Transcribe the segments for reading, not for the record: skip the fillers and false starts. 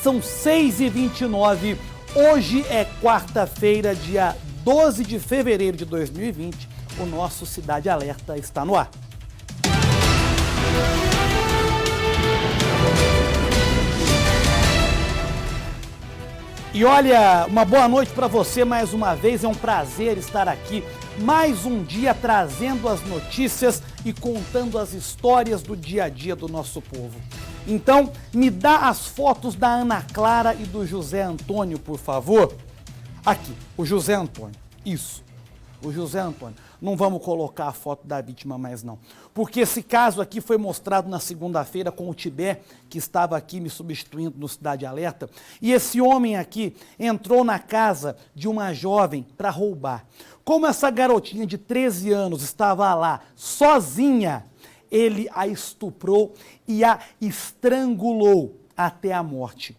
São 6h29. Hoje é quarta-feira, dia 12 de fevereiro de 2020. O nosso Cidade Alerta está no ar. E olha, uma boa noite para você mais uma vez. É um prazer estar aqui mais um dia trazendo as notícias e contando as histórias do dia a dia do nosso povo. Então, me dá as fotos da Ana Clara e do José Antônio, por favor. Aqui, o José Antônio. Isso, o José Antônio. Não vamos colocar a foto da vítima mais não. Porque esse caso aqui foi mostrado na segunda-feira com o Tibé, que estava aqui me substituindo no Cidade Alerta. E esse homem aqui entrou na casa de uma jovem para roubar. Como essa garotinha de 13 anos estava lá, sozinha, ele a estuprou e a estrangulou até a morte.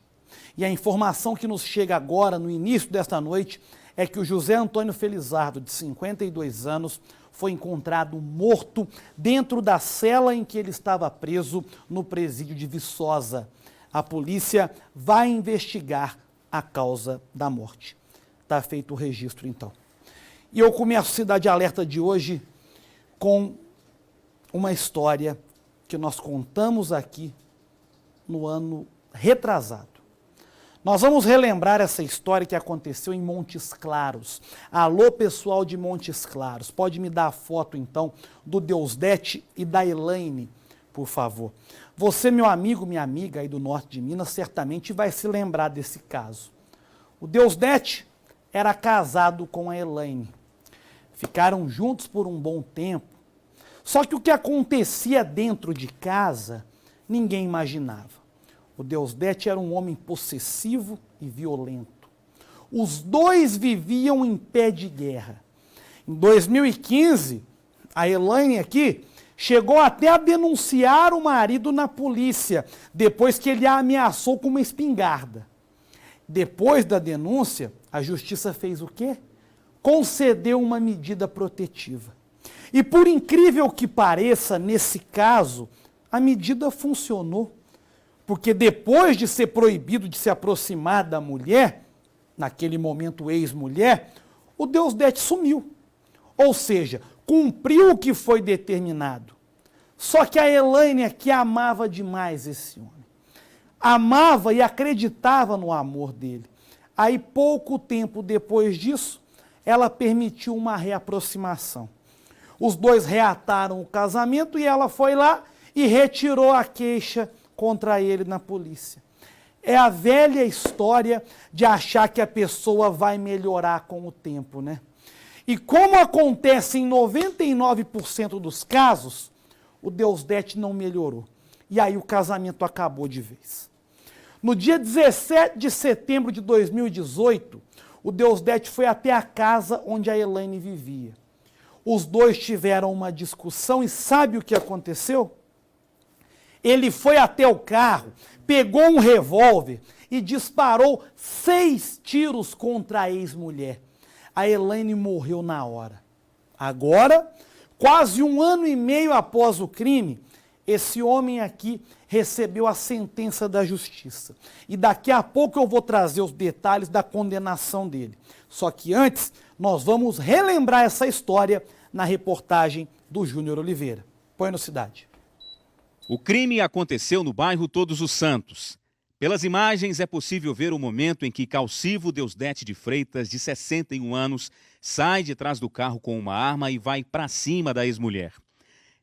E a informação que nos chega agora, no início desta noite, é que o José Antônio Felizardo, de 52 anos, foi encontrado morto dentro da cela em que ele estava preso no presídio de Viçosa. A polícia vai investigar a causa da morte. Está feito o registro, então. E eu começo a Cidade Alerta de hoje com uma história que nós contamos aqui no ano retrasado. Nós vamos relembrar essa história que aconteceu em Montes Claros. Alô, pessoal de Montes Claros, pode me dar a foto, então, do Deusdete e da Elaine, por favor. Você, meu amigo, minha amiga aí do norte de Minas, certamente vai se lembrar desse caso. O Deusdete era casado com a Elaine. Ficaram juntos por um bom tempo. Só que o que acontecia dentro de casa, ninguém imaginava. O Deusdete era um homem possessivo e violento. Os dois viviam em pé de guerra. Em 2015, a Elaine aqui chegou até a denunciar o marido na polícia, depois que ele a ameaçou com uma espingarda. Depois da denúncia, a justiça fez o quê? Concedeu uma medida protetiva. E por incrível que pareça, nesse caso, a medida funcionou. Porque depois de ser proibido de se aproximar da mulher, naquele momento ex-mulher, o Deusdete sumiu. Ou seja, cumpriu o que foi determinado. Só que a Elaine aqui amava demais esse homem. Amava e acreditava no amor dele. Aí, pouco tempo depois disso, ela permitiu uma reaproximação. Os dois reataram o casamento e ela foi lá e retirou a queixa contra ele na polícia. É a velha história de achar que a pessoa vai melhorar com o tempo, né? E como acontece em 99% dos casos, o Deusdete não melhorou. E aí o casamento acabou de vez. No dia 17 de setembro de 2018, o Deusdete foi até a casa onde a Elaine vivia. Os dois tiveram uma discussão e sabe o que aconteceu? Ele foi até o carro, pegou um revólver e disparou 6 tiros contra a ex-mulher. A Elaine morreu na hora. Agora, quase 1 ano e meio após o crime, esse homem aqui recebeu a sentença da justiça. E daqui a pouco eu vou trazer os detalhes da condenação dele. Só que antes, nós vamos relembrar essa história na reportagem do Júnior Oliveira. Põe no Cidade. O crime aconteceu no bairro Todos os Santos. Pelas imagens é possível ver o momento em que Calcivo Deusdete de Freitas, de 61 anos, sai de trás do carro com uma arma e vai para cima da ex-mulher.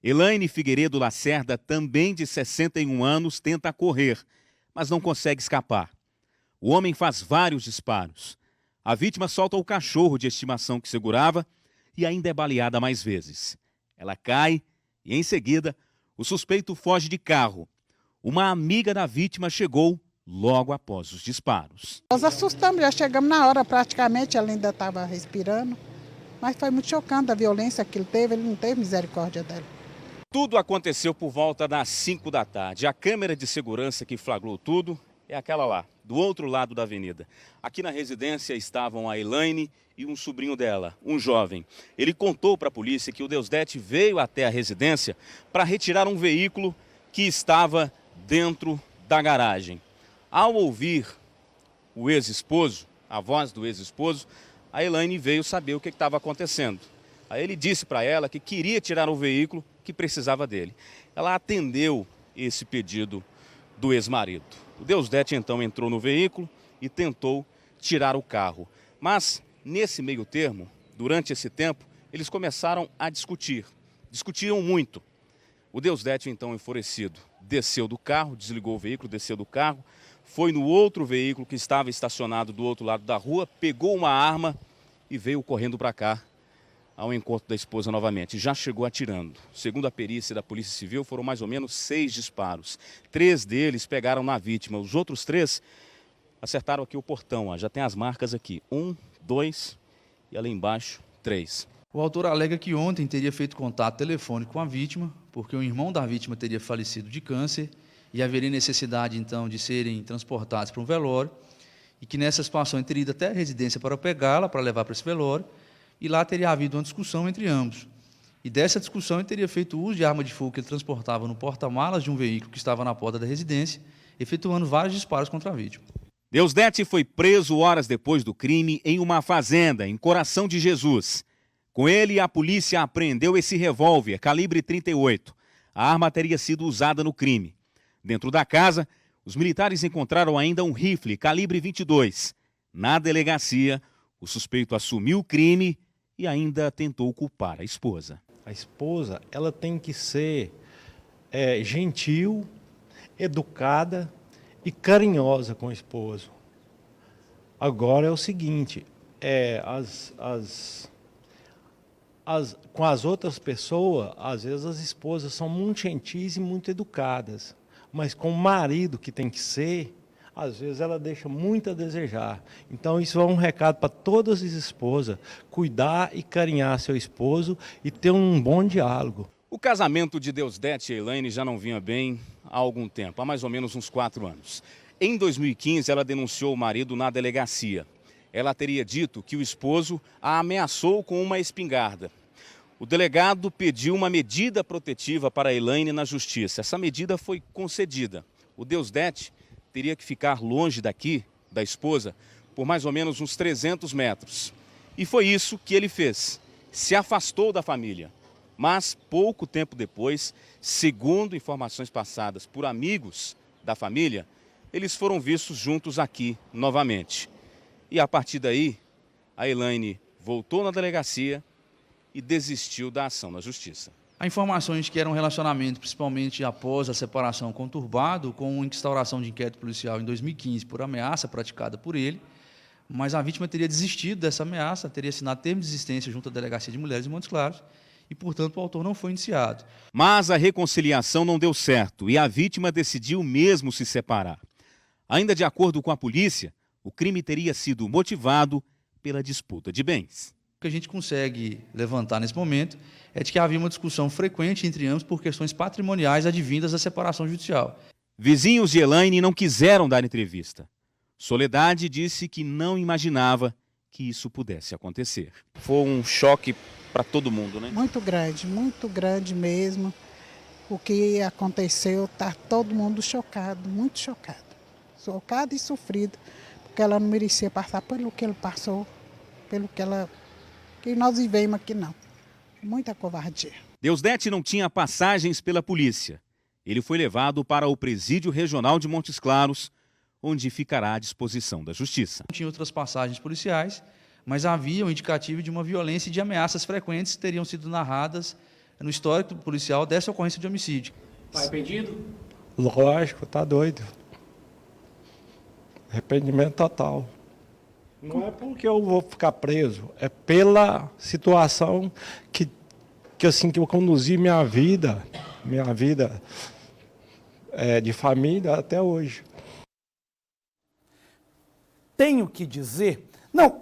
Elaine Figueiredo Lacerda, também de 61 anos, tenta correr, mas não consegue escapar. O homem faz vários disparos. A vítima solta o cachorro de estimação que segurava e ainda é baleada mais vezes. Ela cai e, em seguida, o suspeito foge de carro. Uma amiga da vítima chegou logo após os disparos. Nós assustamos, já chegamos na hora praticamente, ela ainda estava respirando. Mas foi muito chocante a violência que ele teve não teve misericórdia dela. Tudo aconteceu por volta das 5 da tarde. A câmera de segurança que flagrou tudo é aquela lá, do outro lado da avenida. Aqui na residência estavam a Elaine e um sobrinho dela, um jovem. Ele contou para a polícia que o Deusdete veio até a residência para retirar um veículo que estava dentro da garagem. Ao ouvir o ex-esposo, a voz do ex-esposo, a Elaine veio saber o que estava acontecendo. Aí ele disse para ela que queria tirar o veículo, que precisava dele. Ela atendeu esse pedido do ex-marido. O Deusdete então entrou no veículo e tentou tirar o carro. Mas, nesse meio termo, durante esse tempo, eles começaram a discutir. Discutiam muito. O Deusdete, então, enfurecido, desceu do carro, desligou o veículo, desceu do carro, foi no outro veículo que estava estacionado do outro lado da rua, pegou uma arma e veio correndo para cá, ao encontro da esposa novamente. Já chegou atirando. Segundo a perícia da Polícia Civil, foram mais ou menos 6 disparos. 3 deles pegaram na vítima. Os outros 3 acertaram aqui o portão. Ó. Já tem as marcas aqui. 1, 2 e ali embaixo, 3. O autor alega que ontem teria feito contato telefônico com a vítima, porque o irmão da vítima teria falecido de câncer e haveria necessidade, então, de serem transportados para um velório, e que nessa situação ele teria ido até a residência para pegá-la, para levar para esse velório, e lá teria havido uma discussão entre ambos. E dessa discussão ele teria feito uso de arma de fogo que ele transportava no porta-malas de um veículo que estava na porta da residência, efetuando vários disparos contra a vítima. Deusdete foi preso horas depois do crime em uma fazenda, em Coração de Jesus. Com ele, a polícia apreendeu esse revólver, calibre 38. A arma teria sido usada no crime. Dentro da casa, os militares encontraram ainda um rifle, calibre 22. Na delegacia, o suspeito assumiu o crime e ainda tentou culpar a esposa. A esposa, ela tem que ser gentil, educada e carinhosa com o esposo. Agora é o seguinte, com as outras pessoas, às vezes as esposas são muito gentis e muito educadas, mas com o marido que tem que ser, às vezes ela deixa muito a desejar. Então isso é um recado para todas as esposas, cuidar e carinhar seu esposo e ter um bom diálogo. O casamento de Deusdete e Elaine já não vinha bem há algum tempo, há mais ou menos uns 4 anos. Em 2015, ela denunciou o marido na delegacia. Ela teria dito que o esposo a ameaçou com uma espingarda. O delegado pediu uma medida protetiva para a Elaine na justiça. Essa medida foi concedida. O Deusdete teria que ficar longe daqui, da esposa, por mais ou menos uns 300 metros. E foi isso que ele fez. Se afastou da família. Mas, pouco tempo depois, segundo informações passadas por amigos da família, eles foram vistos juntos aqui novamente. E a partir daí, a Elaine voltou na delegacia e desistiu da ação na justiça. Há informações que era um relacionamento, principalmente após a separação, conturbado, com instauração de inquérito policial em 2015 por ameaça praticada por ele, mas a vítima teria desistido dessa ameaça, teria assinado termo de desistência junto à Delegacia de Mulheres de Montes Claros e, portanto, o autor não foi indiciado. Mas a reconciliação não deu certo e a vítima decidiu mesmo se separar. Ainda de acordo com a polícia, o crime teria sido motivado pela disputa de bens. O que a gente consegue levantar nesse momento é de que havia uma discussão frequente entre ambos por questões patrimoniais advindas da separação judicial. Vizinhos de Elaine não quiseram dar entrevista. Soledade disse que não imaginava que isso pudesse acontecer. Foi um choque para todo mundo, né? Muito grande mesmo. O que aconteceu, está todo mundo chocado, muito chocado. Chocado e sofrido, porque ela não merecia passar pelo que ele passou, pelo que nós vivemos aqui, não. Muita covardia. Deusdete não tinha passagens pela polícia. Ele foi levado para o Presídio Regional de Montes Claros, onde ficará à disposição da Justiça. Não tinha outras passagens policiais, mas havia um indicativo de uma violência e de ameaças frequentes que teriam sido narradas no histórico policial dessa ocorrência de homicídio. Está arrependido? Lógico, tá doido. Arrependimento total. Não é porque eu vou ficar preso, é pela situação que eu conduzi minha vida de família até hoje. Tenho que dizer... Não,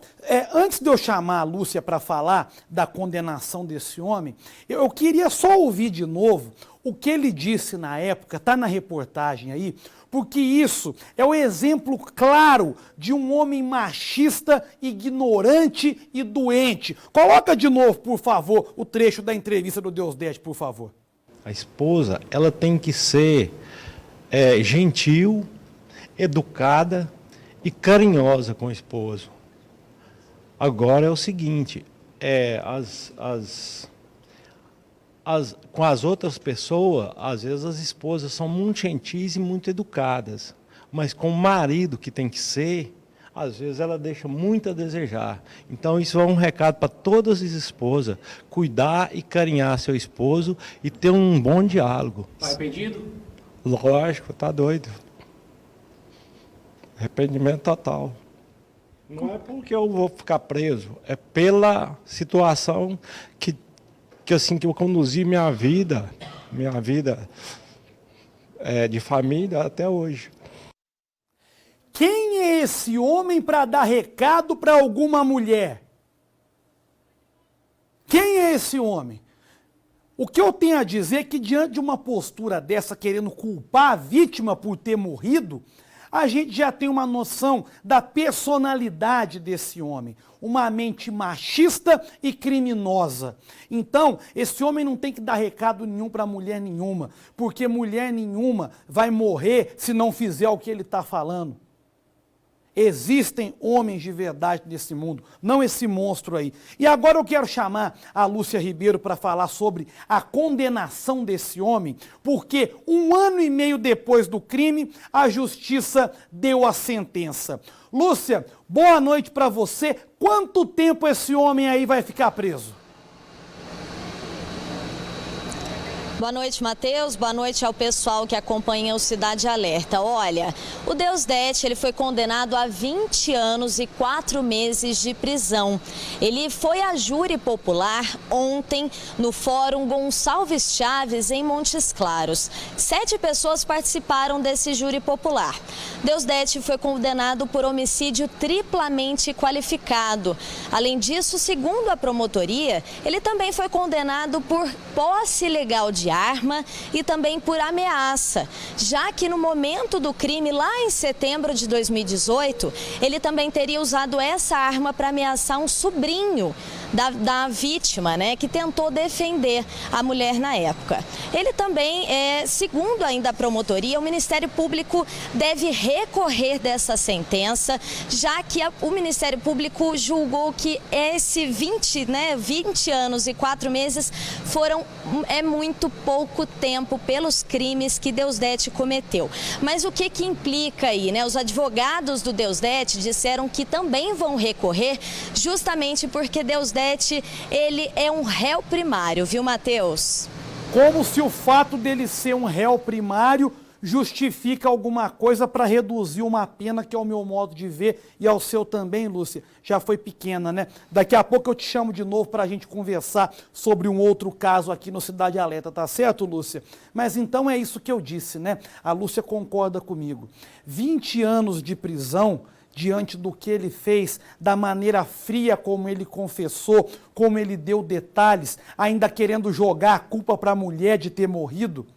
antes de eu chamar a Lúcia para falar da condenação desse homem, eu queria só ouvir de novo o que ele disse na época, está na reportagem aí, porque isso é o exemplo claro de um homem machista, ignorante e doente. Coloca de novo, por favor, o trecho da entrevista do Deusdete, por favor. A esposa, ela tem que ser gentil, educada e carinhosa com o esposo. Agora é o seguinte, com as outras pessoas, às vezes as esposas são muito gentis e muito educadas, mas com o marido que tem que ser, às vezes ela deixa muito a desejar. Então isso é um recado para todas as esposas, cuidar e carinhar seu esposo e ter um bom diálogo. Tá arrependido? Lógico, tá doido. Arrependimento total. Não é porque eu vou ficar preso, é pela situação que eu conduzi minha vida de família até hoje. Quem é esse homem para dar recado para alguma mulher? Quem é esse homem? O que eu tenho a dizer é que diante de uma postura dessa, querendo culpar a vítima por ter morrido, a gente já tem uma noção da personalidade desse homem. Uma mente machista e criminosa. Então, esse homem não tem que dar recado nenhum para mulher nenhuma, porque mulher nenhuma vai morrer se não fizer o que ele está falando. Existem homens de verdade nesse mundo, não esse monstro aí. E agora eu quero chamar a Lúcia Ribeiro para falar sobre a condenação desse homem, porque 1 ano e meio depois do crime, a justiça deu a sentença. Lúcia, boa noite para você. Quanto tempo esse homem aí vai ficar preso? Boa noite, Matheus. Boa noite ao pessoal que acompanha o Cidade Alerta. Olha, o Deusdete, ele foi condenado a 20 anos e 4 meses de prisão. Ele foi a júri popular ontem no Fórum Gonçalves Chaves, em Montes Claros. 7 pessoas participaram desse júri popular. Deusdete foi condenado por homicídio triplamente qualificado. Além disso, segundo a promotoria, ele também foi condenado por posse ilegal de arma e também por ameaça, já que no momento do crime, lá em setembro de 2018, ele também teria usado essa arma para ameaçar um sobrinho da vítima, né, que tentou defender a mulher na época. Ele também, segundo ainda a promotoria, o Ministério Público deve recorrer dessa sentença, já que o Ministério Público julgou que esse 20 anos e 4 meses é muito pouco tempo pelos crimes que Deusdete cometeu. Mas o que implica aí, né? Os advogados do Deusdete disseram que também vão recorrer, justamente porque Deusdete, ele é um réu primário, viu, Matheus? Como se o fato dele ser um réu primário justifica alguma coisa para reduzir uma pena que, ao meu modo de ver, e ao seu também, Lúcia, já foi pequena, né? Daqui a pouco eu te chamo de novo para a gente conversar sobre um outro caso aqui no Cidade Alerta, tá certo, Lúcia? Mas então é isso que eu disse, né? A Lúcia concorda comigo. 20 anos de prisão diante do que ele fez, da maneira fria como ele confessou, como ele deu detalhes, ainda querendo jogar a culpa para a mulher de ter morrido,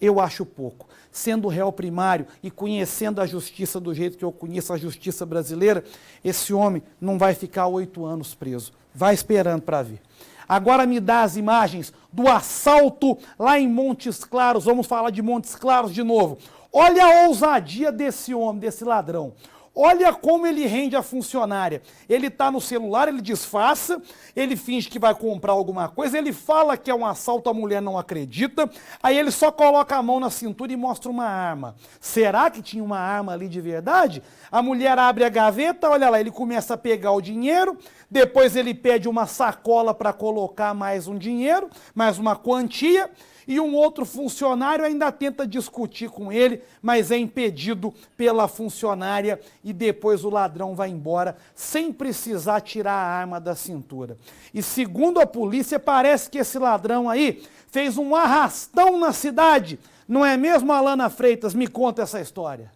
eu acho pouco. Sendo réu primário e conhecendo a justiça do jeito que eu conheço a justiça brasileira, esse homem não vai ficar 8 anos preso. Vai esperando para ver. Agora me dá as imagens do assalto lá em Montes Claros. Vamos falar de Montes Claros de novo. Olha a ousadia desse homem, desse ladrão. Olha como ele rende a funcionária. Ele está no celular, ele disfarça, ele finge que vai comprar alguma coisa, ele fala que é um assalto, a mulher não acredita, aí ele só coloca a mão na cintura e mostra uma arma. Será que tinha uma arma ali de verdade? A mulher abre a gaveta, olha lá, ele começa a pegar o dinheiro, depois ele pede uma sacola para colocar mais um dinheiro, mais uma quantia, e um outro funcionário ainda tenta discutir com ele, mas é impedido pela funcionária e depois o ladrão vai embora sem precisar tirar a arma da cintura. E segundo a polícia, parece que esse ladrão aí fez um arrastão na cidade. Não é mesmo, Alana Freitas? Me conta essa história.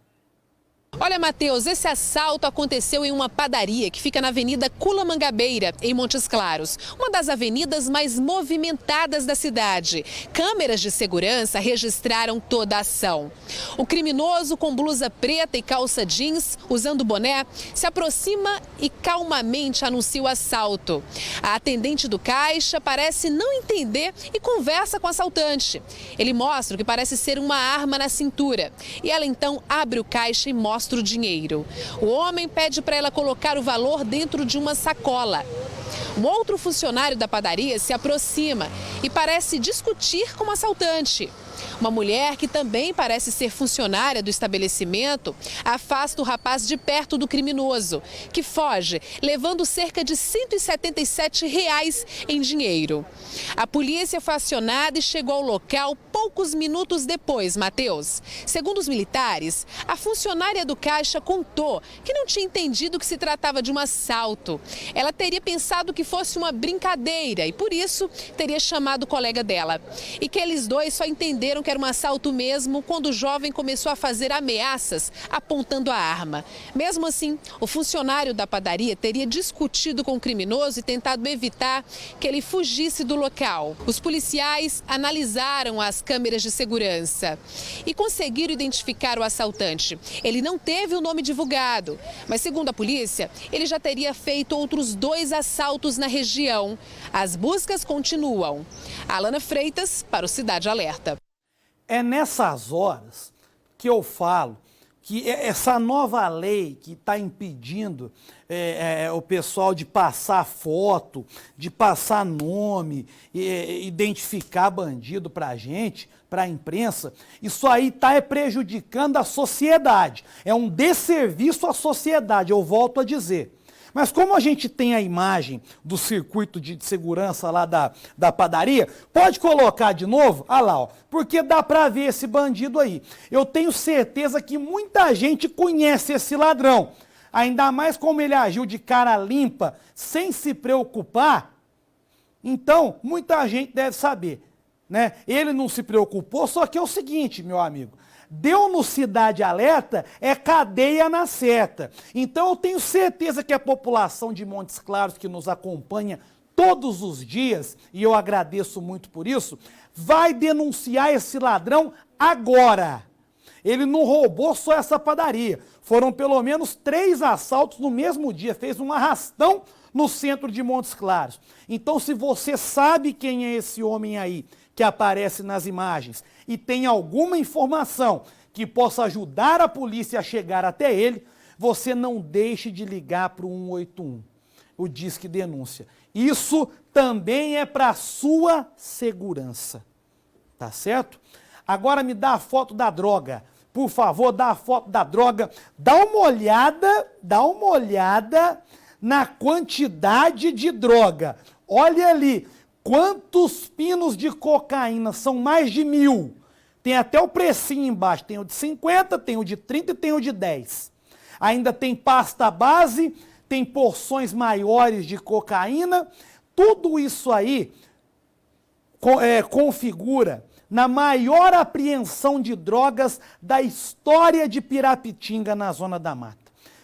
Olha, Matheus, esse assalto aconteceu em uma padaria que fica na Avenida Culamangabeira, em Montes Claros, uma das avenidas mais movimentadas da cidade. Câmeras de segurança registraram toda a ação. O criminoso, com blusa preta e calça jeans, usando boné, se aproxima e calmamente anuncia o assalto. A atendente do caixa parece não entender e conversa com o assaltante. Ele mostra o que parece ser uma arma na cintura e ela então abre o caixa e mostra o dinheiro. O homem pede para ela colocar o valor dentro de uma sacola. Um outro funcionário da padaria se aproxima e parece discutir com o assaltante. Uma mulher, que também parece ser funcionária do estabelecimento, afasta o rapaz de perto do criminoso, que foge, levando cerca de R$ 177 em dinheiro. A polícia foi acionada e chegou ao local poucos minutos depois, Matheus. Segundo os militares, a funcionária do caixa contou que não tinha entendido que se tratava de um assalto. Ela teria pensado que fosse uma brincadeira e, por isso, teria chamado o colega dela. E que eles dois só entenderam que era um assalto mesmo quando o jovem começou a fazer ameaças apontando a arma. Mesmo assim, o funcionário da padaria teria discutido com o criminoso e tentado evitar que ele fugisse do local. Os policiais analisaram as câmeras de segurança e conseguiram identificar o assaltante. Ele não teve o nome divulgado, mas segundo a polícia, ele já teria feito outros 2 assaltos na região. As buscas continuam. Alana Freitas, para o Cidade Alerta. É nessas horas que eu falo que essa nova lei que está impedindo o pessoal de passar foto, de passar nome, identificar bandido para a gente, para a imprensa, isso aí está prejudicando a sociedade. É um desserviço à sociedade, eu volto a dizer. Mas como a gente tem a imagem do circuito de segurança lá da padaria, pode colocar de novo? Ah lá, ó, porque dá para ver esse bandido aí. Eu tenho certeza que muita gente conhece esse ladrão. Ainda mais como ele agiu de cara limpa, sem se preocupar. Então, muita gente deve saber, né? Ele não se preocupou, só que é o seguinte, meu amigo. Deu no Cidade Alerta, é cadeia na certa. Então eu tenho certeza que a população de Montes Claros, que nos acompanha todos os dias, e eu agradeço muito por isso, vai denunciar esse ladrão agora. Ele não roubou só essa padaria. Foram pelo menos 3 assaltos no mesmo dia, fez um arrastão no centro de Montes Claros. Então, se você sabe quem é esse homem aí, que aparece nas imagens, e tem alguma informação que possa ajudar a polícia a chegar até ele, você não deixe de ligar para o 181, o Disque Denúncia. Isso também é para a sua segurança, tá certo? Agora me dá a foto da droga, por favor, dá a foto da droga, dá uma olhada na quantidade de droga. Olha ali, quantos pinos de cocaína? São mais de 1.000. Tem até o precinho embaixo, tem o de 50, tem o de 30 e tem o de 10. Ainda tem pasta base, tem porções maiores de cocaína. Tudo isso aí configura na maior apreensão de drogas da história de Pirapitinga, na Zona da Mata.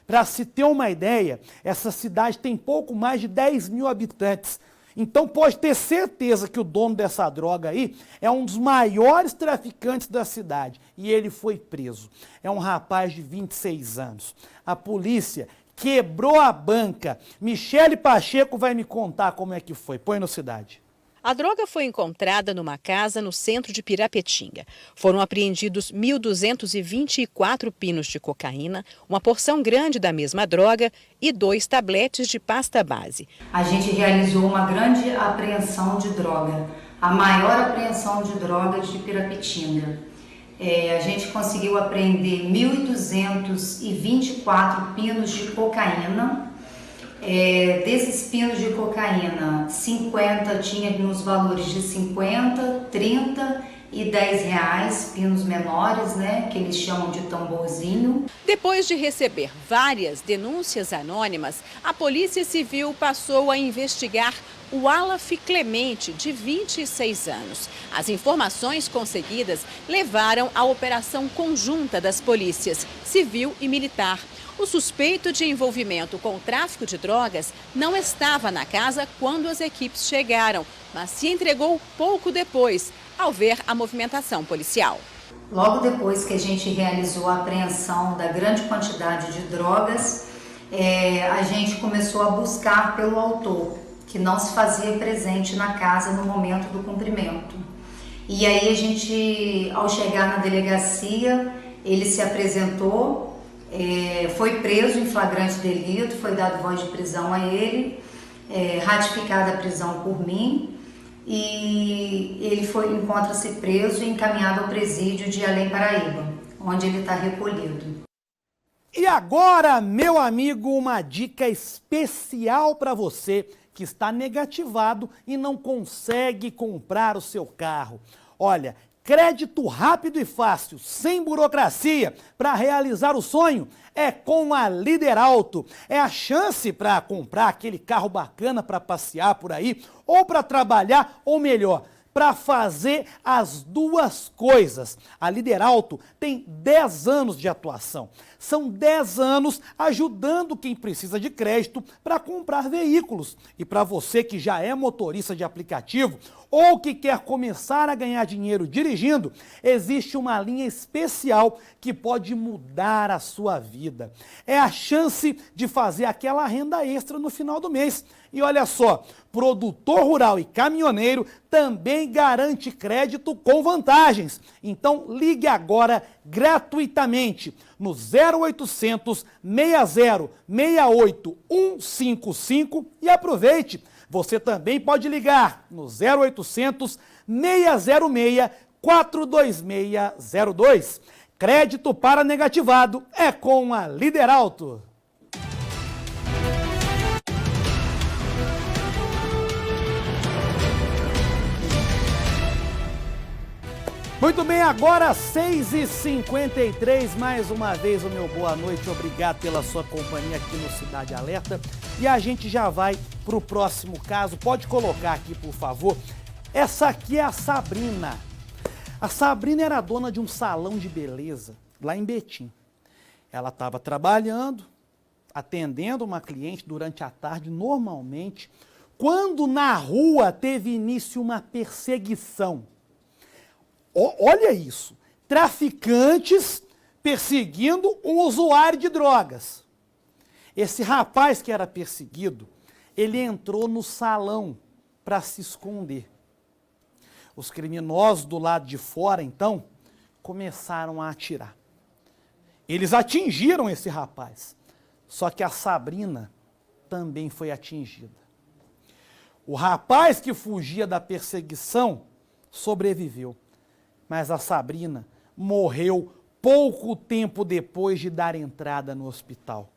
Para se ter uma ideia, essa cidade tem pouco mais de 10.000 habitantes. Então pode ter certeza que o dono dessa droga aí é um dos maiores traficantes da cidade. E ele foi preso. É um rapaz de 26 anos. A polícia quebrou a banca. Michele Pacheco vai me contar como é que foi. Põe no Cidade. A droga foi encontrada numa casa no centro de Pirapetinga. Foram apreendidos 1.224 pinos de cocaína, uma porção grande da mesma droga e 2 tabletes de pasta base. A gente realizou uma grande apreensão de droga, a maior apreensão de droga de Pirapetinga. A gente conseguiu apreender 1.224 pinos de cocaína. Desses pinos de cocaína, 50 tinha nos valores de 50, 30 e 10 reais, pinos menores, né, que eles chamam de tamborzinho. Depois de receber várias denúncias anônimas, a Polícia Civil passou a investigar o Alaf Clemente, de 26 anos. As informações conseguidas levaram à operação conjunta das polícias civil e militar. O suspeito de envolvimento com o tráfico de drogas não estava na casa quando as equipes chegaram, mas se entregou pouco depois, ao ver a movimentação policial. Logo depois que a gente realizou a apreensão da grande quantidade de drogas, a gente começou a buscar pelo autor, que não se fazia presente na casa no momento do cumprimento. E aí a gente, ao chegar na delegacia, ele se apresentou, foi preso em flagrante delito, foi dado voz de prisão a ele, ratificada a prisão por mim, e ele encontra-se preso e encaminhado ao presídio de Além Paraíba, onde ele está recolhido. E agora, meu amigo, uma dica especial para você que está negativado e não consegue comprar o seu carro. Olha, crédito rápido e fácil, sem burocracia, para realizar o sonho é com a Líder Auto. É a chance para comprar aquele carro bacana para passear por aí, ou para trabalhar, ou melhor, para fazer as duas coisas. A Líder Auto tem 10 anos de atuação. São 10 anos ajudando quem precisa de crédito para comprar veículos. E para você que já é motorista de aplicativo ou que quer começar a ganhar dinheiro dirigindo, existe uma linha especial que pode mudar a sua vida. É a chance de fazer aquela renda extra no final do mês. E olha só, produtor rural e caminhoneiro também garante crédito com vantagens. Então ligue agora gratuitamente no 0800 60 68 155 e aproveite. Você também pode ligar no 0800 606 42602. Crédito para negativado é com a Líder Auto. Muito bem, agora 6h53, mais uma vez o meu boa noite, obrigado pela sua companhia aqui no Cidade Alerta. E a gente já vai para o próximo caso, pode colocar aqui por favor. Essa aqui é a Sabrina. A Sabrina era dona de um salão de beleza lá em Betim. Ela estava trabalhando, atendendo uma cliente durante a tarde normalmente, quando na rua teve início uma perseguição. Olha isso, traficantes perseguindo um usuário de drogas. Esse rapaz que era perseguido, ele entrou no salão para se esconder. Os criminosos do lado de fora, então, começaram a atirar. Eles atingiram esse rapaz, só que a Sabrina também foi atingida. O rapaz que fugia da perseguição sobreviveu. Mas a Sabrina morreu pouco tempo depois de dar entrada no hospital.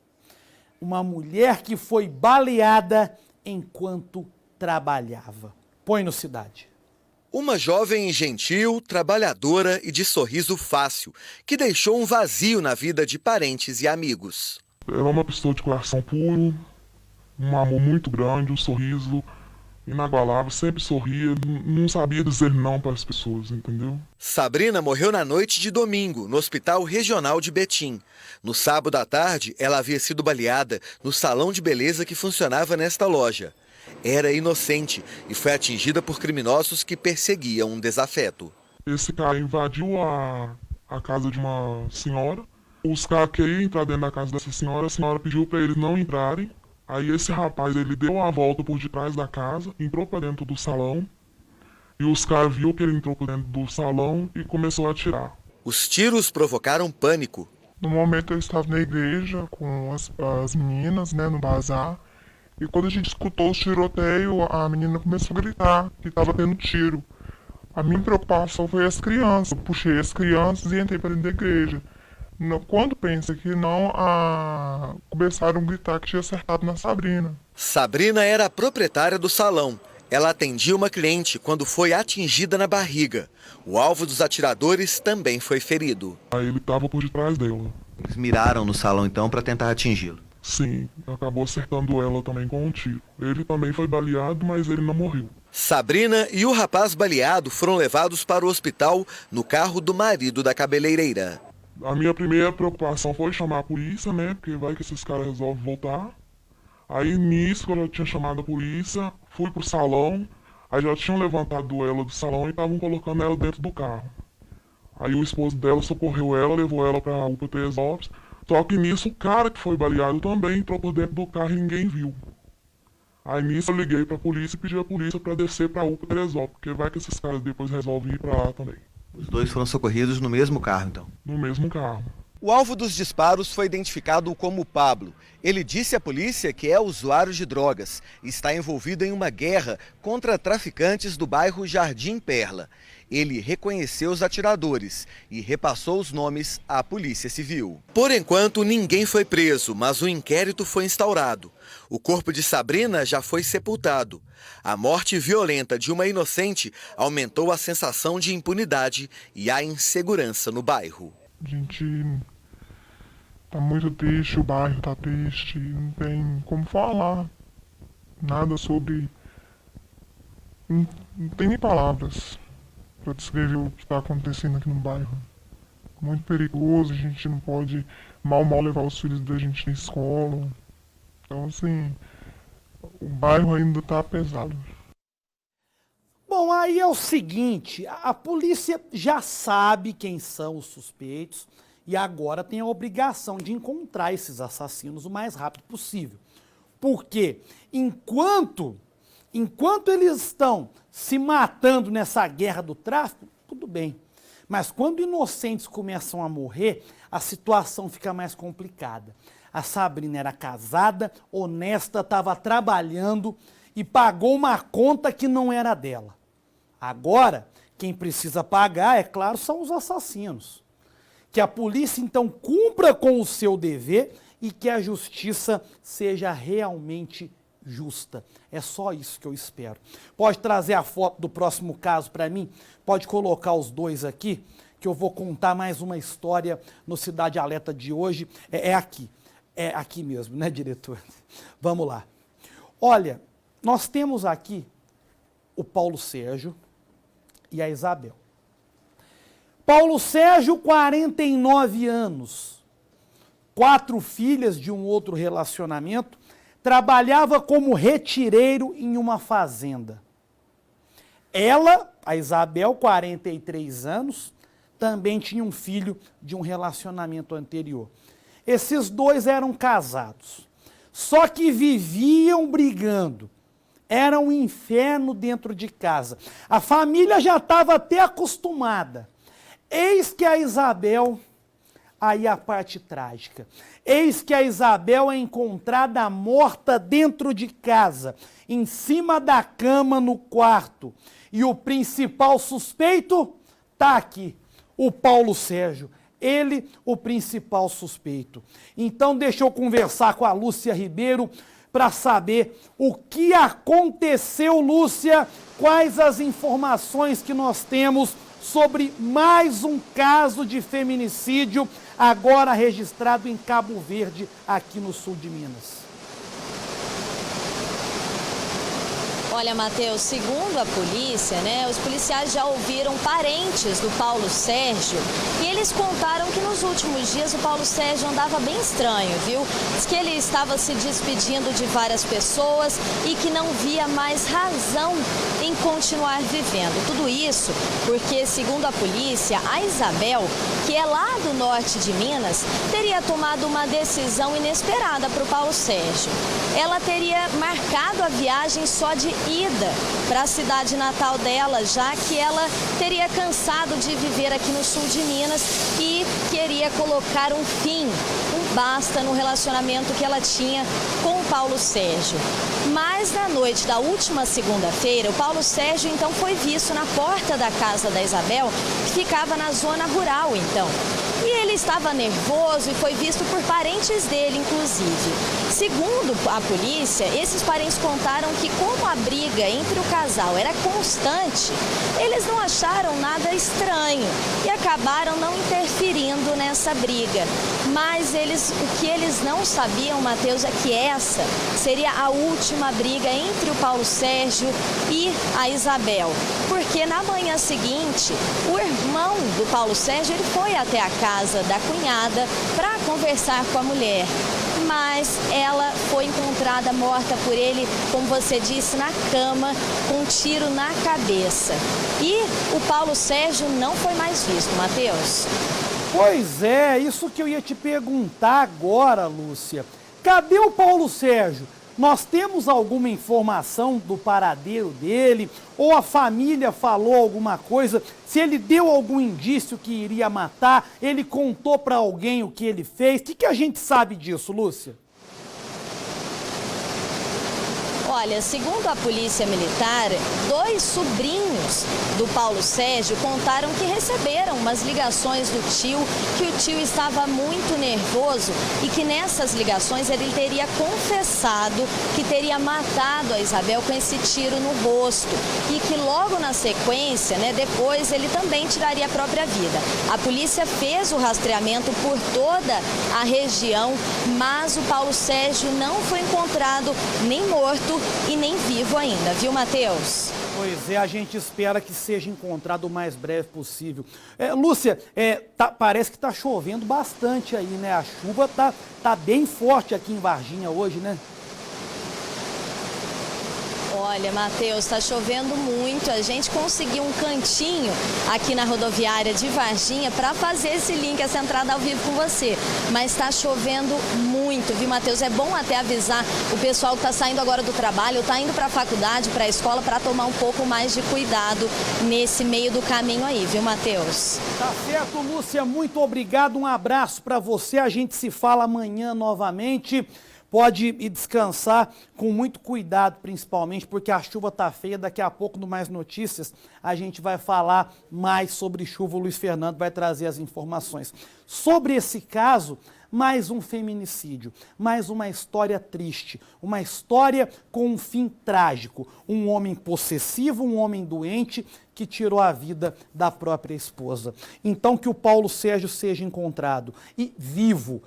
Uma mulher que foi baleada enquanto trabalhava. Põe no Cidade. Uma jovem gentil, trabalhadora e de sorriso fácil, que deixou um vazio na vida de parentes e amigos. Ela é uma pessoa de coração puro, um amor muito grande, um sorriso inabalável, sempre sorria, não sabia dizer não para as pessoas, entendeu? Sabrina morreu na noite de domingo, no Hospital Regional de Betim. No sábado à tarde, ela havia sido baleada no salão de beleza que funcionava nesta loja. Era inocente e foi atingida por criminosos que perseguiam um desafeto. Esse cara invadiu a casa de uma senhora. Os caras queriam entrar dentro da casa dessa senhora, a senhora pediu para eles não entrarem. Aí esse rapaz, ele deu a volta por detrás da casa, entrou para dentro do salão, e os caras viram que ele entrou para dentro do salão e começou a atirar. Os tiros provocaram pânico. No momento eu estava na igreja com as meninas, né, no bazar, e quando a gente escutou os tiroteios, a menina começou a gritar que estava tendo tiro. A minha preocupação foi as crianças, eu puxei as crianças e entrei para dentro da igreja. Quando pensa que não, começaram a gritar que tinha acertado na Sabrina. Sabrina era a proprietária do salão. Ela atendia uma cliente quando foi atingida na barriga. O alvo dos atiradores também foi ferido. Aí ele estava por detrás dela. Eles miraram no salão então para tentar atingi-lo? Sim, acabou acertando ela também com um tiro. Ele também foi baleado, mas ele não morreu. Sabrina e o rapaz baleado foram levados para o hospital no carro do marido da cabeleireira. A minha primeira preocupação foi chamar a polícia, né? Porque vai que esses caras resolvem voltar. Aí nisso, quando eu tinha chamado a polícia, fui pro salão. Aí já tinham levantado ela do salão e estavam colocando ela dentro do carro. Aí o esposo dela socorreu ela, levou ela para UPA Teresópolis. Só que nisso o cara que foi baleado também entrou por dentro do carro e ninguém viu. Aí nisso eu liguei para a polícia e pedi a polícia para descer para UPA Teresópolis, porque vai que esses caras depois resolvem ir para lá também. Os dois foram socorridos no mesmo carro, então? No mesmo carro. O alvo dos disparos foi identificado como Pablo. Ele disse à polícia que é usuário de drogas e está envolvido em uma guerra contra traficantes do bairro Jardim Perla. Ele reconheceu os atiradores e repassou os nomes à Polícia Civil. Por enquanto, ninguém foi preso, mas o inquérito foi instaurado. O corpo de Sabrina já foi sepultado. A morte violenta de uma inocente aumentou a sensação de impunidade e a insegurança no bairro. A gente tá muito triste, o bairro tá triste, não tem como falar nada sobre... Não tem nem palavras para descrever o que está acontecendo aqui no bairro. Muito perigoso, a gente não pode mal levar os filhos da gente na escola. Então, assim, o bairro ainda tá pesado. Bom, aí é o seguinte, a polícia já sabe quem são os suspeitos e agora tem a obrigação de encontrar esses assassinos o mais rápido possível. Porque enquanto eles estão se matando nessa guerra do tráfico, tudo bem. Mas quando inocentes começam a morrer, a situação fica mais complicada. A Sabrina era casada, honesta, estava trabalhando e pagou uma conta que não era dela. Agora, quem precisa pagar, é claro, são os assassinos. Que a polícia, então, cumpra com o seu dever e que a justiça seja realmente justa. É só isso que eu espero. Pode trazer a foto do próximo caso para mim? Pode colocar os dois aqui, que eu vou contar mais uma história no Cidade Alerta de hoje. É aqui. É aqui mesmo, né, diretor? Vamos lá. Olha, nós temos aqui o Paulo Sérgio e a Isabel. Paulo Sérgio, 49 anos, 4 filhas de um outro relacionamento, trabalhava como retireiro em uma fazenda. Ela, a Isabel, 43 anos, também tinha um filho de um relacionamento anterior. Esses dois eram casados, só que viviam brigando. Era um inferno dentro de casa. A família já estava até acostumada. Eis que a Isabel, aí a parte trágica, eis que a Isabel é encontrada morta dentro de casa, em cima da cama no quarto. E o principal suspeito está aqui, o Paulo Sérgio. Ele, o principal suspeito. Então, deixa eu conversar com a Lúcia Ribeiro para saber o que aconteceu, Lúcia, quais as informações que nós temos sobre mais um caso de feminicídio, agora registrado em Cabo Verde, aqui no sul de Minas. Olha, Matheus, segundo a polícia, os policiais já ouviram parentes do Paulo Sérgio e eles contaram que nos últimos dias o Paulo Sérgio andava bem estranho, viu? Diz que ele estava se despedindo de várias pessoas e que não via mais razão em continuar vivendo. Tudo isso porque, segundo a polícia, a Isabel, que é lá do norte de Minas, teria tomado uma decisão inesperada para o Paulo Sérgio. Ela teria marcado a viagem só de ida para a cidade natal dela, já que ela teria cansado de viver aqui no sul de Minas e queria colocar um fim, um basta no relacionamento que ela tinha com o Paulo Sérgio. Mas na noite da última segunda-feira, o Paulo Sérgio então foi visto na porta da casa da Isabel, que ficava na zona rural então. E ele estava nervoso e foi visto por parentes dele, inclusive. Segundo a polícia, esses parentes contaram que como a briga entre o casal era constante, eles não acharam nada estranho e acabaram não interferindo nessa briga. Mas o que eles não sabiam, Matheus, é que essa seria a última briga entre o Paulo Sérgio e a Isabel. Porque na manhã seguinte, o irmão do Paulo Sérgio ele foi até a casa da cunhada para conversar com a mulher. Mas ela foi encontrada morta por ele, como você disse, na cama, com um tiro na cabeça. E o Paulo Sérgio não foi mais visto, Matheus. Pois é, isso que eu ia te perguntar agora, Lúcia. Cadê o Paulo Sérgio? Nós temos alguma informação do paradeiro dele? Ou a família falou alguma coisa? Se ele deu algum indício que iria matar, ele contou para alguém o que ele fez? O que a gente sabe disso, Lúcia? Olha, segundo a polícia militar, 2 sobrinhos do Paulo Sérgio contaram que receberam umas ligações do tio, que o tio estava muito nervoso e que nessas ligações ele teria confessado que teria matado a Isabel com esse tiro no rosto e que logo na sequência, depois ele também tiraria a própria vida. A polícia fez o rastreamento por toda a região, mas o Paulo Sérgio não foi encontrado nem morto e nem vivo ainda, viu, Matheus? Pois é, a gente espera que seja encontrado o mais breve possível. Lúcia, parece que está chovendo bastante aí, né? A chuva tá bem forte aqui em Varginha hoje, né? Olha, Matheus, está chovendo muito. A gente conseguiu um cantinho aqui na rodoviária de Varginha para fazer esse link, essa entrada ao vivo com você. Mas está chovendo muito, viu, Matheus? É bom até avisar o pessoal que está saindo agora do trabalho, está indo para a faculdade, para a escola, para tomar um pouco mais de cuidado nesse meio do caminho aí, viu, Matheus? Tá certo, Lúcia. Muito obrigado. Um abraço para você. A gente se fala amanhã novamente. Pode ir descansar com muito cuidado, principalmente, porque a chuva tá feia. Daqui a pouco, no Mais Notícias, a gente vai falar mais sobre chuva. O Luiz Fernando vai trazer as informações. Sobre esse caso, mais um feminicídio, mais uma história triste, uma história com um fim trágico. Um homem possessivo, um homem doente que tirou a vida da própria esposa. Então, que o Paulo Sérgio seja encontrado e vivo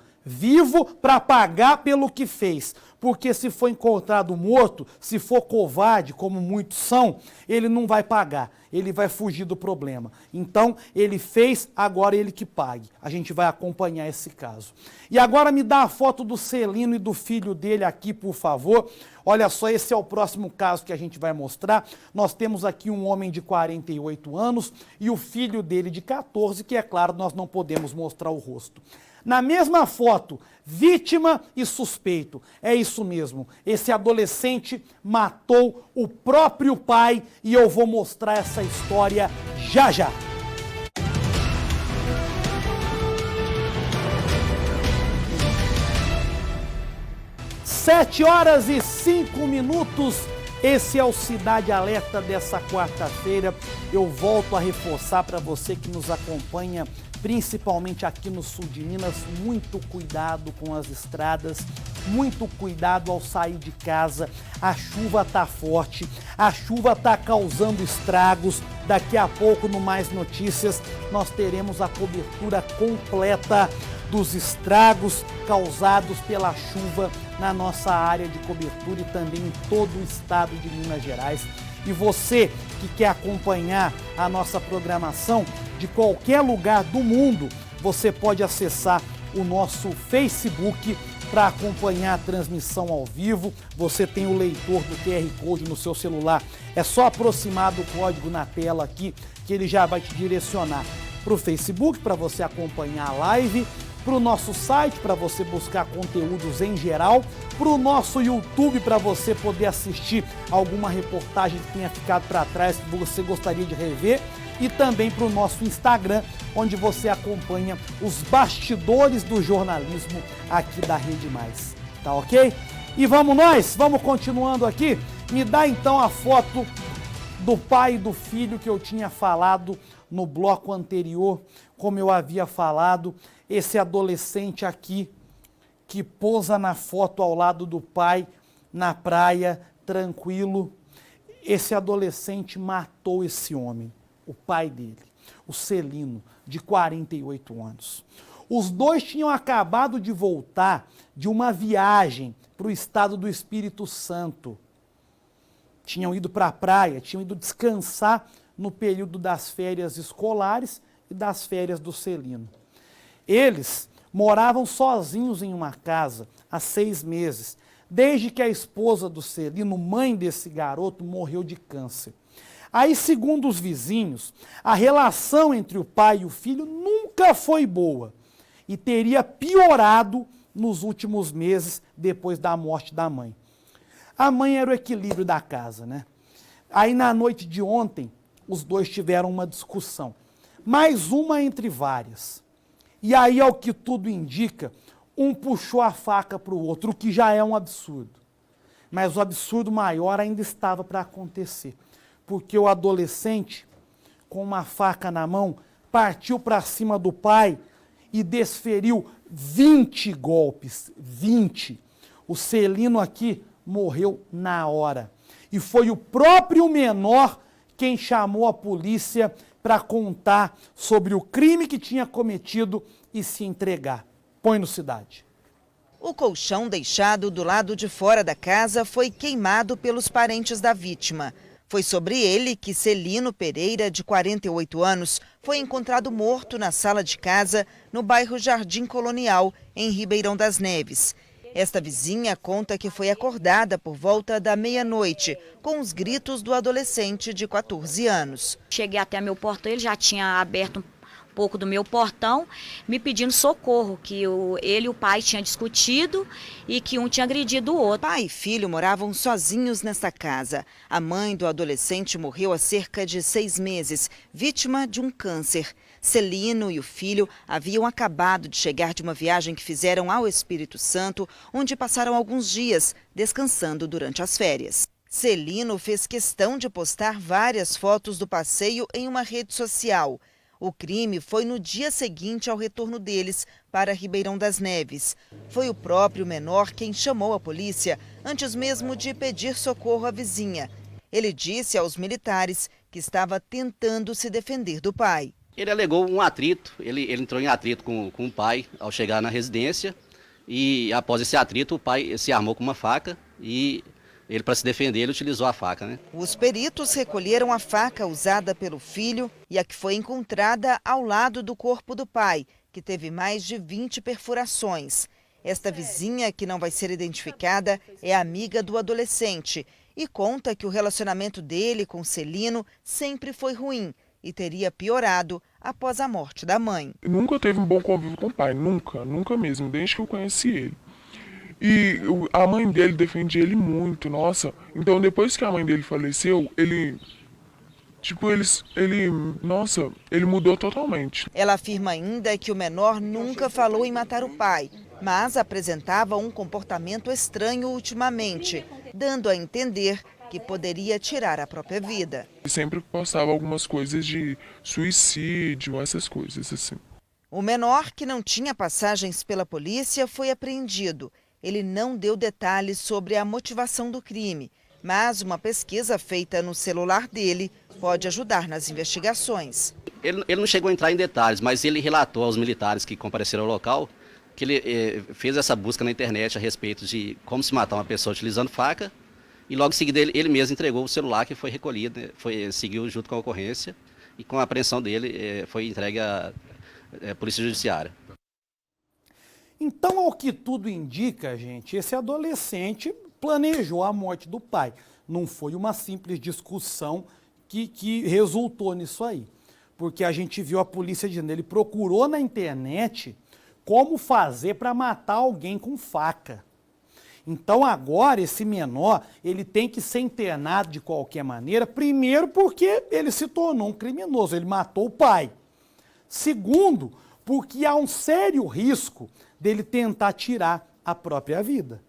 para pagar pelo que fez, porque se for encontrado morto, se for covarde, como muitos são, ele não vai pagar, ele vai fugir do problema. Então, ele fez, agora ele que pague. A gente vai acompanhar esse caso. E agora me dá a foto do Celino e do filho dele aqui, por favor. Olha só, esse é o próximo caso que a gente vai mostrar. Nós temos aqui um homem de 48 anos e o filho dele de 14, que é claro, nós não podemos mostrar o rosto. Na mesma foto, vítima e suspeito. É isso mesmo, esse adolescente matou o próprio pai e eu vou mostrar essa história já já. Sete horas e 5 minutos. Esse é o Cidade Alerta dessa quarta-feira. Eu volto a reforçar para você que nos acompanha, principalmente aqui no sul de Minas, muito cuidado com as estradas, muito cuidado ao sair de casa. A chuva tá forte, a chuva tá causando estragos. Daqui a pouco, no Mais Notícias, nós teremos a cobertura completa dos estragos causados pela chuva na nossa área de cobertura e também em todo o estado de Minas Gerais. E você que quer acompanhar a nossa programação de qualquer lugar do mundo, você pode acessar o nosso Facebook para acompanhar a transmissão ao vivo. Você tem o leitor do QR Code no seu celular. É só aproximar do código na tela aqui que ele já vai te direcionar para o Facebook para você acompanhar a live, para o nosso site para você buscar conteúdos em geral, para o nosso YouTube para você poder assistir alguma reportagem que tenha ficado para trás que você gostaria de rever, e também para o nosso Instagram, onde você acompanha os bastidores do jornalismo aqui da Rede Mais. Tá ok? E vamos nós? Vamos continuando aqui? Me dá então a foto do pai e do filho que eu tinha falado no bloco anterior, como eu havia falado. Esse adolescente aqui que posa na foto ao lado do pai, na praia, tranquilo. Esse adolescente matou esse homem, o pai dele, o Celino, de 48 anos. Os dois tinham acabado de voltar de uma viagem para o estado do Espírito Santo. Tinham ido para a praia, tinham ido descansar no período das férias escolares e das férias do Celino. Eles moravam sozinhos em uma casa há 6 meses, desde que a esposa do Celino, mãe desse garoto, morreu de câncer. Aí, segundo os vizinhos, a relação entre o pai e o filho nunca foi boa e teria piorado nos últimos meses depois da morte da mãe. A mãe era o equilíbrio da casa, né? Aí, na noite de ontem, os dois tiveram uma discussão, mais uma entre várias. E aí, ao que tudo indica, um puxou a faca para o outro, o que já é um absurdo. Mas o absurdo maior ainda estava para acontecer, porque o adolescente, com uma faca na mão, partiu para cima do pai e desferiu 20 golpes, 20. O Celino aqui morreu na hora. E foi o próprio menor quem chamou a polícia para contar sobre o crime que tinha cometido e se entregar. Põe no Cidade. O colchão deixado do lado de fora da casa foi queimado pelos parentes da vítima. Foi sobre ele que Celino Pereira, de 48 anos, foi encontrado morto na sala de casa, no bairro Jardim Colonial, em Ribeirão das Neves. Esta vizinha conta que foi acordada por volta da meia-noite, com os gritos do adolescente de 14 anos. Cheguei até meu portão, ele já tinha aberto um pouco do meu portão, me pedindo socorro, que ele e o pai tinham discutido e que um tinha agredido o outro. Pai e filho moravam sozinhos nessa casa. A mãe do adolescente morreu há cerca de 6 meses, vítima de um câncer. Celino e o filho haviam acabado de chegar de uma viagem que fizeram ao Espírito Santo, onde passaram alguns dias descansando durante as férias. Celino fez questão de postar várias fotos do passeio em uma rede social. O crime foi no dia seguinte ao retorno deles para Ribeirão das Neves. Foi o próprio menor quem chamou a polícia antes mesmo de pedir socorro à vizinha. Ele disse aos militares que estava tentando se defender do pai. Ele alegou um atrito, ele entrou em atrito com o pai ao chegar na residência e após esse atrito o pai se armou com uma faca e ele, para se defender, ele utilizou a faca, né? Os peritos recolheram a faca usada pelo filho e a que foi encontrada ao lado do corpo do pai, que teve mais de 20 perfurações. Esta vizinha, que não vai ser identificada, é amiga do adolescente e conta que o relacionamento dele com Celino sempre foi ruim e teria piorado após a morte da mãe. Nunca teve um bom convívio com o pai, nunca mesmo, desde que eu conheci ele. E a mãe dele defendia ele muito, nossa. Então depois que a mãe dele faleceu, ele mudou totalmente. Ela afirma ainda que o menor nunca falou em matar o pai, mas apresentava um comportamento estranho ultimamente, dando a entender que poderia tirar a própria vida. Ele sempre postava algumas coisas de suicídio, essas coisas assim. O menor, que não tinha passagens pela polícia, foi apreendido. Ele não deu detalhes sobre a motivação do crime, mas uma pesquisa feita no celular dele pode ajudar nas investigações. Ele não chegou a entrar em detalhes, mas ele relatou aos militares que compareceram ao local que ele fez essa busca na internet a respeito de como se matar uma pessoa utilizando faca. E logo em seguida ele mesmo entregou o celular que foi recolhido, seguiu junto com a ocorrência e com a apreensão dele foi entregue à Polícia Judiciária. Então, ao que tudo indica, gente, esse adolescente planejou a morte do pai. Não foi uma simples discussão que resultou nisso aí. Porque a gente viu a polícia dizendo, ele procurou na internet como fazer para matar alguém com faca. Então agora esse menor, ele tem que ser internado de qualquer maneira, primeiro porque ele se tornou um criminoso, ele matou o pai. Segundo, porque há um sério risco dele tentar tirar a própria vida.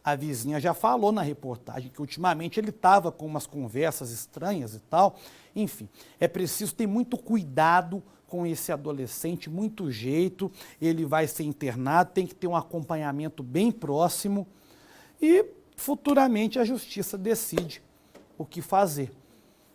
A vizinha já falou na reportagem que ultimamente ele estava com umas conversas estranhas e tal. Enfim, é preciso ter muito cuidado com esse adolescente, muito jeito. Ele vai ser internado, tem que ter um acompanhamento bem próximo e futuramente a justiça decide o que fazer.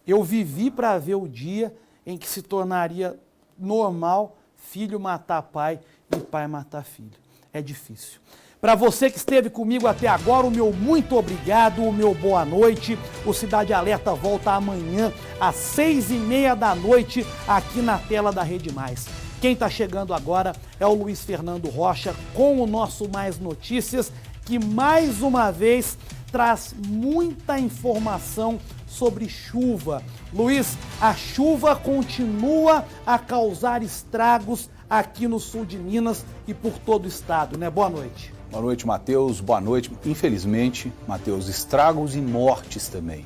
Eu vivi para ver o dia em que se tornaria normal filho matar pai e pai matar filho. É difícil. Para você que esteve comigo até agora, o meu muito obrigado, o meu boa noite. O Cidade Alerta volta amanhã às 6h30 da noite aqui na tela da Rede Mais. Quem está chegando agora é o Luiz Fernando Rocha com o nosso Mais Notícias, que mais uma vez traz muita informação sobre chuva. Luiz, a chuva continua a causar estragos aqui no sul de Minas e por todo o estado, né? Boa noite. Boa noite, Matheus. Boa noite. Infelizmente, Matheus, estragos e mortes também.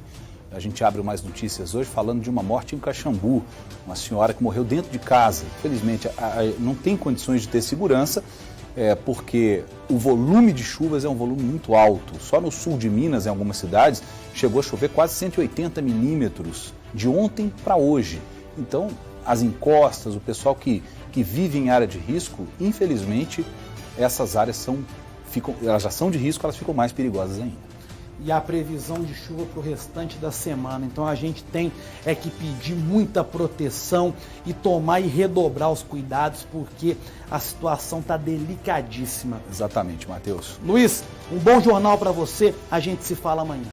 A gente abre Mais Notícias hoje falando de uma morte em Caxambu, uma senhora que morreu dentro de casa. Infelizmente, não tem condições de ter segurança, porque o volume de chuvas é um volume muito alto. Só no sul de Minas, em algumas cidades, chegou a chover quase 180 milímetros de ontem para hoje. Então, as encostas, o pessoal que vive em área de risco, infelizmente, essas áreas elas já são de risco, elas ficam mais perigosas ainda. E a previsão de chuva para o restante da semana. Então a gente tem que pedir muita proteção e tomar e redobrar os cuidados, porque a situação está delicadíssima. Exatamente, Matheus. Luiz, um bom jornal para você. A gente se fala amanhã.